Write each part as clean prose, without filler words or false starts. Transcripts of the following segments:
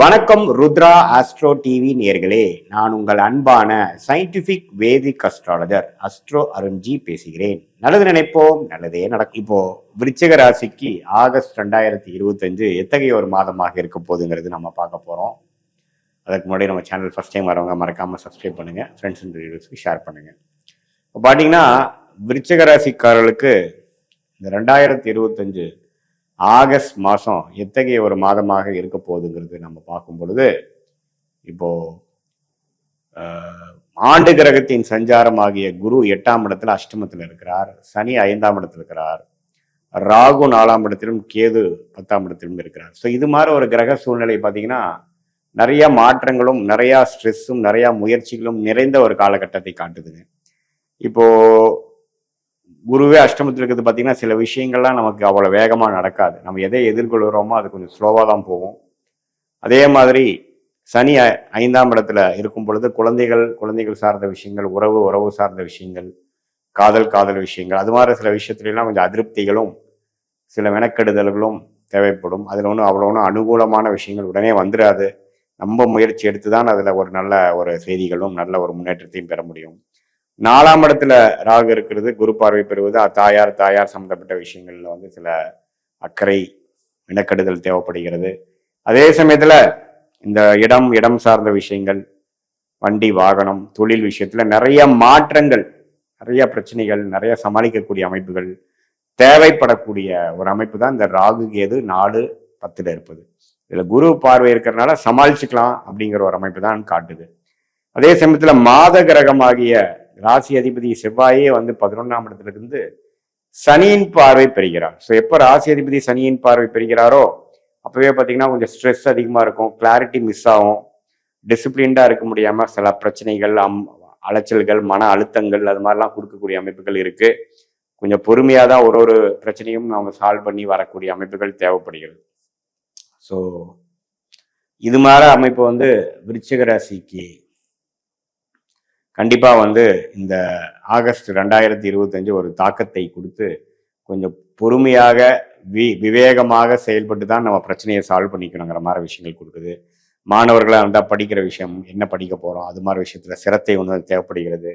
வணக்கம் Rudra astro TV நேயர்களே. நான் உங்கள் அன்பான சயின்டிபிக் வேதிக் அஸ்ட்ராலஜர் அஸ்ட்ரோ அருண்ஜி பேசுகிறேன். நல்லது நினைப்போம், நல்லதே நடக்கும். இப்போ விருச்சிக ராசிக்கு ஆகஸ்ட் 2025 எத்தகைய ஒரு மாதமாக இருக்க போகுதுங்கிறது நம்ம பார்க்க போறோம். அதுக்கு முன்னாடி நம்ம சேனல் ஃபர்ஸ்ட் டைம் வரவங்க மறக்காம சப்ஸ்கிரைப் பண்ணுங்க, ஃப்ரெண்ட்ஸ் அண்ட் ரிலேட்டிவ்ஸ்க்கு ஷேர் பண்ணுங்க. இப்போ பார்த்தீங்கன்னா விருச்சிக ராசிக்காரர்களுக்கு இந்த 2025 ஆகஸ்ட் மாதம் எத்தகைய ஒரு மாதமாக இருக்க போகுதுங்கிறது நம்ம பார்க்கும் பொழுது, இப்போ ஆண்டு கிரகத்தின் சஞ்சாரமாகிய குரு 8ஆம் இடத்துல அஷ்டமத்தில் இருக்கிறார், சனி 5ஆம் இடத்துல இருக்கிறார், ராகு 4ஆம் இடத்திலும் கேது 10ஆம் இடத்திலும் இருக்கிறார். ஸோ இது மாதிரி ஒரு கிரக சூழ்நிலை பார்த்தீங்கன்னா நிறைய மாற்றங்களும் நிறையா ஸ்ட்ரெஸ்ஸும் நிறையா முயற்சிகளும் நிறைந்த ஒரு காலகட்டத்தை காட்டுதுங்க. இப்போ குருவே அஷ்டமத்தில் இருக்கிறது பார்த்தீங்கன்னா சில விஷயங்கள்லாம் நமக்கு அவ்வளோ வேகமாக நடக்காது. நம்ம எதை எதிர்கொள்கிறோமோ அது கொஞ்சம் ஸ்லோவாக தான் போகும். அதே மாதிரி சனி 5ஆம் இடத்துல இருக்கும் பொழுது குழந்தைகள் சார்ந்த விஷயங்கள், உறவு சார்ந்த விஷயங்கள், காதல் விஷயங்கள், அது மாதிரி சில விஷயத்துலாம் கொஞ்சம் அதிருப்திகளும் சில மெனக்கெடுதல்களும் தேவைப்படும். அதில் ஒன்றும் அனுகூலமான விஷயங்கள் உடனே வந்துடாது. நம்ம முயற்சி எடுத்து தான் அதில் ஒரு நல்ல ஒரு செய்திகளும் நல்ல ஒரு முன்னேற்றத்தையும் பெற முடியும். 4ஆம் இடத்துல ராகு இருக்கிறது, குரு பார்வை பெறுவது தாயார் சம்பந்தப்பட்ட விஷயங்கள்ல வந்து சில அக்கறை மெனக்கெடுதல் தேவைப்படுகிறது. அதே சமயத்துல இந்த இடம் சார்ந்த விஷயங்கள், வண்டி வாகனம் தொழில் விஷயத்துல நிறைய மாற்றங்கள், நிறைய பிரச்சனைகள், நிறைய சமாளிக்கக்கூடிய அமைப்புகள் தேவைப்படக்கூடிய ஒரு அமைப்பு தான் இந்த ராகு கேது 4-10 இருப்பது. இதுல குரு பார்வை இருக்கிறதுனால சமாளிச்சுக்கலாம் அப்படிங்கிற ஒரு அமைப்பு தான் காட்டுது. அதே சமயத்துல மாத கிரகமாகிய ராசி அதிபதி செவ்வாயே வந்து 11ஆம் இடத்துல இருந்து சனியின் பார்வை பெறுகிறார். ஸோ எப்போ ராசி அதிபதி சனியின் பார்வை பெறுகிறாரோ அப்பவே பார்த்தீங்கன்னா கொஞ்சம் ஸ்ட்ரெஸ் அதிகமாக இருக்கும், கிளாரிட்டி மிஸ் ஆகும், டிசிப்ளின்டா இருக்க முடியாம சில பிரச்சனைகள், அலைச்சல்கள், மன அழுத்தங்கள் அது மாதிரிலாம் கொடுக்கக்கூடிய அமைப்புகள் இருக்கு. கொஞ்சம் பொறுமையாக தான் ஒரு பிரச்சனையும் நம்ம சால்வ் பண்ணி வரக்கூடிய அமைப்புகள் தேவைப்படுகிறது. ஸோ இது மாதிரி அமைப்பு வந்து விருச்சிக ராசிக்கு கண்டிப்பாக வந்து இந்த ஆகஸ்ட் 2025 ஒரு தாக்கத்தை கொடுத்து கொஞ்சம் பொறுமையாக விவேகமாக செயல்பட்டு தான் நம்ம பிரச்சனையை சால்வ் பண்ணிக்கணுங்கிற மாதிரி விஷயங்கள் கொடுக்குது. மாணவர்களாக இருந்தால் படிக்கிற விஷயம், என்ன படிக்க போகிறோம், அது மாதிரி விஷயத்தில் சிரத்தை ஒன்று தேவைப்படுகிறது.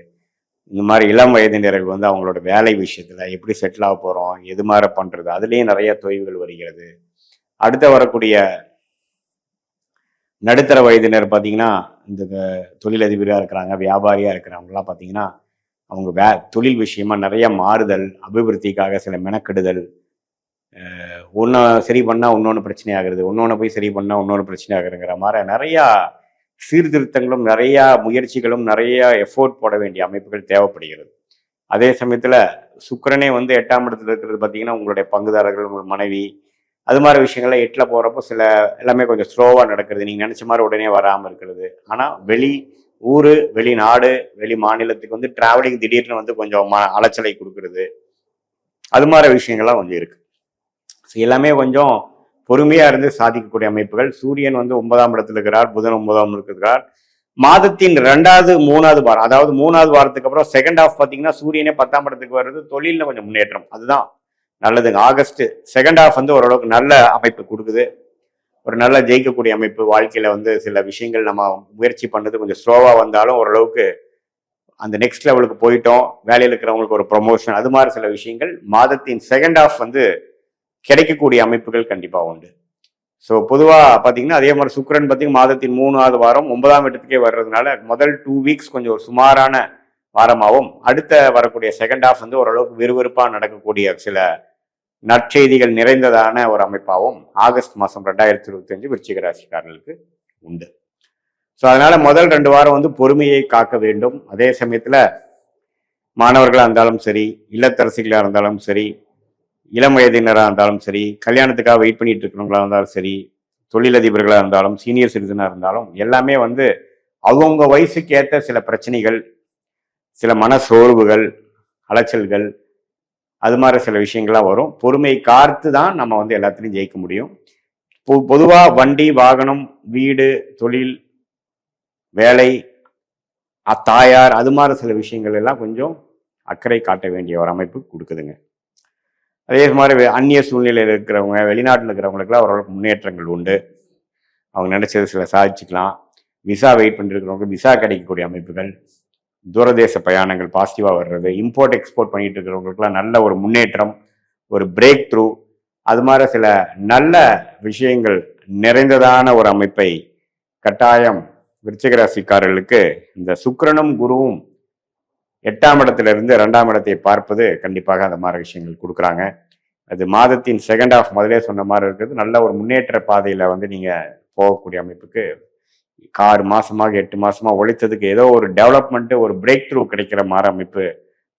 இந்த மாதிரி இளம் வயதினர்கள் வந்து அவங்களோட வேலை விஷயத்தில் எப்படி செட்டில் ஆக போகிறோம், எது மாதிரி பண்ணுறது, அதுலேயும் நிறைய தொய்வுகள் வருகிறது. அடுத்து வரக்கூடிய நடுத்தர வயதினர் பார்த்தீங்கன்னா இந்த தொழிலதிபராக இருக்கிறாங்க, வியாபாரியாக இருக்கிறவங்களாம் பார்த்தீங்கன்னா அவங்க தொழில் விஷயமா நிறைய மாறுதல், அபிவிருத்திக்காக சில மெனக்கெடுதல், ஒன்று சரி பண்ணால் இன்னொன்று பிரச்சனை ஆகுறது, இன்னொன்று போய் சரி பண்ணால் இன்னொன்று பிரச்சனை ஆகுதுங்கிற மாதிரி நிறையா சீர்திருத்தங்களும் நிறையா முயற்சிகளும் நிறைய எஃபோர்ட் போட வேண்டிய அமைப்புகள் தேவைப்படுகிறது. அதே சமயத்தில் சுக்கிரனே வந்து 8ஆம் இடத்துல இருக்கிறது பார்த்தீங்கன்னா உங்களுடைய பங்குதாரர்கள், உங்கள் மனைவி, அது மாதிரி விஷயங்கள்லாம் 8ல் போகிறப்போ சில எல்லாமே கொஞ்சம் ஸ்லோவாக நடக்கிறது, நீங்கள் நினச்ச மாதிரி உடனே வராமல் இருக்கிறது. ஆனால் வெளிநாடு, வெளி மாநிலத்துக்கு வந்து டிராவலிங் திடீர்னு வந்து கொஞ்சம் அலைச்சலை கொடுக்கறது, அது மாதிரி விஷயங்கள்லாம் கொஞ்சம் இருக்குது. ஸோ எல்லாமே கொஞ்சம் பொறுமையாக இருந்து சாதிக்கக்கூடிய அமைப்புகள். சூரியன் வந்து 9ஆம் இடத்துல இருக்கிறார், புதன் 9ஆம் இருக்கிறார். மாதத்தின் 2வது 3வது வாரம், அதாவது 3வது வாரத்துக்கு அப்புறம் செகண்ட் ஹாஃப் பார்த்தீங்கன்னா சூரியனே 10ஆம் இடத்துக்கு வர்றது தொழிலில் கொஞ்சம் முன்னேற்றம், அதுதான் நல்லதுங்க. ஆகஸ்ட் செகண்ட் ஹாஃப் வந்து ஓரளவுக்கு நல்ல அமைப்பு கொடுக்குது, ஒரு நல்ல ஜெயிக்கக்கூடிய அமைப்பு. வாழ்க்கையில வந்து சில விஷயங்கள் நம்ம முயற்சி பண்ணது கொஞ்சம் ஸ்லோவா வந்தாலும் ஓரளவுக்கு அந்த நெக்ஸ்ட் லெவலுக்கு போயிட்டோம், வேலையில் இருக்கிறவங்களுக்கு ஒரு ப்ரொமோஷன், அது மாதிரி சில விஷயங்கள் மாதத்தின் செகண்ட் ஹாஃப் வந்து கிடைக்கக்கூடிய அமைப்புகள் கண்டிப்பா உண்டு. ஸோ பொதுவாக பார்த்தீங்கன்னா அதே மாதிரி சுக்கிரன் பார்த்தீங்கன்னா மாதத்தின் 3வது வாரம் 9ஆம் இடத்துக்கே வர்றதுனால முதல் 2 வீக்ஸ் கொஞ்சம் ஒரு சுமாரான வாரமாகவும், அடுத்த வரக்கூடிய செகண்ட் ஹாஃப் வந்து ஓரளவுக்கு விறுவிறுப்பாக நடக்கக்கூடிய சில நற்செய்திகள் நிறைந்ததான ஒரு அமைப்பாகவும் ஆகஸ்ட் மாதம் 2025 விருச்சிக ராசிக்காரர்களுக்கு உண்டு. ஸோ அதனால முதல் 2 வாரம் வந்து பொறுமையை காக்க வேண்டும். அதே சமயத்தில் மாணவர்களாக இருந்தாலும் சரி, இல்லத்தரசிகளாக இருந்தாலும் சரி, இளம் வயதினராக இருந்தாலும் சரி, கல்யாணத்துக்காக வெயிட் பண்ணிட்டு இருக்கிறவங்களா இருந்தாலும் சரி, தொழிலதிபர்களாக இருந்தாலும், சீனியர் சிட்டிசனாக இருந்தாலும் எல்லாமே வந்து அவங்கவுங்க வயசுக்கு ஏற்ற சில பிரச்சனைகள், சில மன சோர்வுகள், அலைச்சல்கள், அது மாதிரி சில விஷயங்கள்லாம் வரும். பொறுமை காத்து தான் நம்ம வந்து எல்லாத்துலையும் ஜெயிக்க முடியும். பொதுவாக வண்டி வாகனம், வீடு, தொழில், வேலை, தாயார், அது மாதிரி சில விஷயங்கள் எல்லாம் கொஞ்சம் அக்கறை காட்ட வேண்டிய ஒரு அமைப்பு கொடுக்குதுங்க. அதே மாதிரி அந்நிய சூழ்நிலையில் இருக்கிறவங்க, வெளிநாட்டில் இருக்கிறவங்களுக்குலாம் ஓரளவுக்கு முன்னேற்றங்கள் உண்டு. அவங்க நினைச்சது சில சாதிச்சுக்கலாம். விசா வெயிட் பண்ணிருக்கிறவங்க விசா கிடைக்கக்கூடிய அமைப்புகள், தூரதேச பயணங்கள் பாசிட்டிவாக வர்றது, இம்போர்ட் எக்ஸ்போர்ட் பண்ணிட்டு இருக்கிறவங்களுக்குலாம் நல்ல ஒரு முன்னேற்றம், ஒரு பிரேக் த்ரூ, அது மாதிரி சில நல்ல விஷயங்கள் நிறைந்ததான ஒரு அமைப்பை கட்டாயம் விருச்சிக ராசிக்காரர்களுக்கு இந்த சுக்கிரனும் குருவும் 8ஆம் இடத்திலிருந்து 2ஆம் இடத்தை பார்ப்பது கண்டிப்பாக அந்த மாதிரி விஷயங்கள் கொடுக்குறாங்க. அது மாதத்தின் செகண்ட் ஹாஃப் முதலே சொன்ன மாதிரி இருக்கிறது. நல்ல ஒரு முன்னேற்ற பாதையில் வந்து நீங்கள் போகக்கூடிய அமைப்புக்கு 6 மாசமாக 8 மாசமா உழைத்ததுக்கு ஏதோ ஒரு டெவலப்மெண்ட், ஒரு பிரேக் த்ரூ கிடைக்கிற மாதிரி அமைப்பு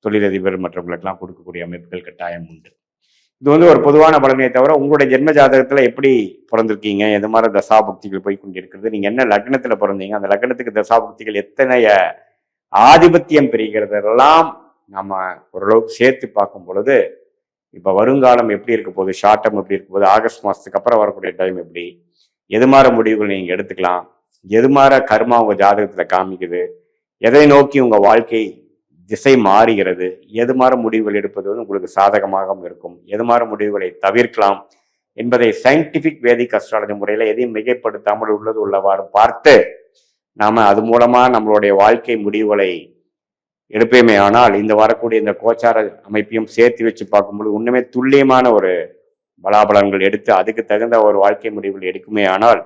தொழிலதிபர் மற்றவங்களுக்கெல்லாம் கொடுக்கக்கூடிய அமைப்புகள் கட்டாயம் உண்டு. இது வந்து ஒரு பொதுவான பலனை தவிர உங்களுடைய ஜென்ம ஜாதகத்துல எப்படி பிறந்திருக்கீங்க, எது மாதிரி தசாபுக்திகள் போய் கொண்டிருக்கிறது, நீங்க என்ன லக்னத்துல பிறந்தீங்க, அந்த லக்னத்துக்கு தசாபுக்திகள் எத்தனைய ஆதிபத்தியம் பெறுகிறதெல்லாம் நம்ம ஓரளவுக்கு சேர்த்து பார்க்கும் பொழுது இப்ப வருங்காலம் எப்படி இருக்க போகுது, ஷார்ட் டேர்ம் எப்படி இருக்க போகுது, ஆகஸ்ட் மாசத்துக்கு அப்புறம் வரக்கூடிய டைம் எப்படி, எது மாதிரி முடிவுகள் நீங்க எடுத்துக்கலாம், எது மாதிரி கர்மா உங்க ஜாதகத்துல காமிக்குது, எதை நோக்கி உங்க வாழ்க்கை திசை மாறுகிறது, எது மாதிரி முடிவுகள் எடுப்பது வந்து உங்களுக்கு சாதகமாக இருக்கும், எது மாதிரி முடிவுகளை தவிர்க்கலாம் என்பதை சயின்டிபிக் வேதிக் அஸ்ட்ராலஜி முறையில எதையும் மிகைப்படுத்தாமல் உள்ளது உள்ளவாறு பார்த்து நாம அது மூலமா நம்மளுடைய வாழ்க்கை முடிவுகளை எடுப்பேமே. ஆனால் இந்த வரக்கூடிய இந்த கோச்சார அமைப்பையும் சேர்த்து வச்சு பார்க்கும்போது இன்னுமே துல்லியமான ஒரு பலாபலன்கள் எடுத்து அதுக்கு தகுந்த ஒரு வாழ்க்கை முடிவுகள் எடுக்குமே ஆனால்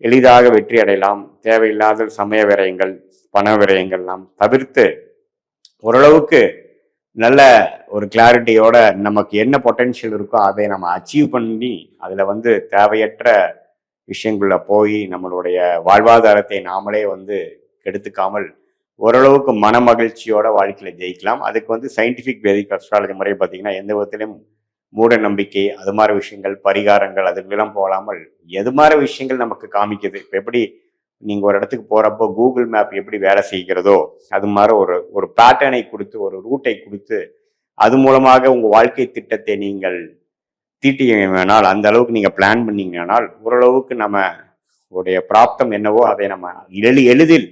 எளிதாக வெற்றி அடையலாம். தேவையில்லாத சமய விரயங்கள், பண விரயங்கள் நாம் தவிர்த்து ஓரளவுக்கு நல்ல ஒரு கிளாரிட்டியோட நமக்கு என்ன பொட்டென்ஷியல் இருக்கோ அதை நம்ம அச்சீவ் பண்ணி அதுல வந்து தேவையற்ற விஷயங்கள்ல போய் நம்மளுடைய வாழ்வாதாரத்தை நாமளே வந்து கெடுத்துக்காமல் ஓரளவுக்கு மன மகிழ்ச்சியோட வாழ்க்கையில ஜெயிக்கலாம். அதுக்கு வந்து சயின்டிபிக் வேதிக் அஸ்ட்ராலஜி முறை பார்த்தீங்கன்னா எந்த விதத்திலும் மூட நம்பிக்கை அது மாதிரி விஷயங்கள், பரிகாரங்கள் அதுக்கெல்லாம் போகாமல் எது மாதிரி விஷயங்கள் நமக்கு காமிக்குது. இப்போ எப்படி நீங்க ஒரு இடத்துக்கு போறப்போ கூகுள் மேப் எப்படி வேலை செய்கிறதோ அது மாதிரி ஒரு பேட்டர்னை கொடுத்து ஒரு ரூட்டை கொடுத்து அது மூலமாக உங்க வாழ்க்கை திட்டத்தை நீங்கள் தீட்டினால் அந்த அளவுக்கு நீங்க பிளான் பண்ணீங்கன்னால் ஓரளவுக்கு நம்ம உடைய பிராப்தம் என்னவோ அதை நம்ம எளிதில்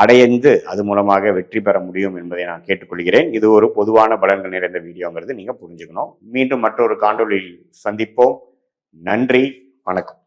அடைந்து அது மூலமாக வெற்றி பெற முடியும் என்பதை நான் கேட்டுக்கொள்கிறேன். இது ஒரு பொதுவான பலன்கள் நிறைந்த வீடியோங்கிறது நீங்க புரிஞ்சுக்கணும். மீண்டும் மற்றொரு காணொளியில் சந்திப்போம். நன்றி, வணக்கம்.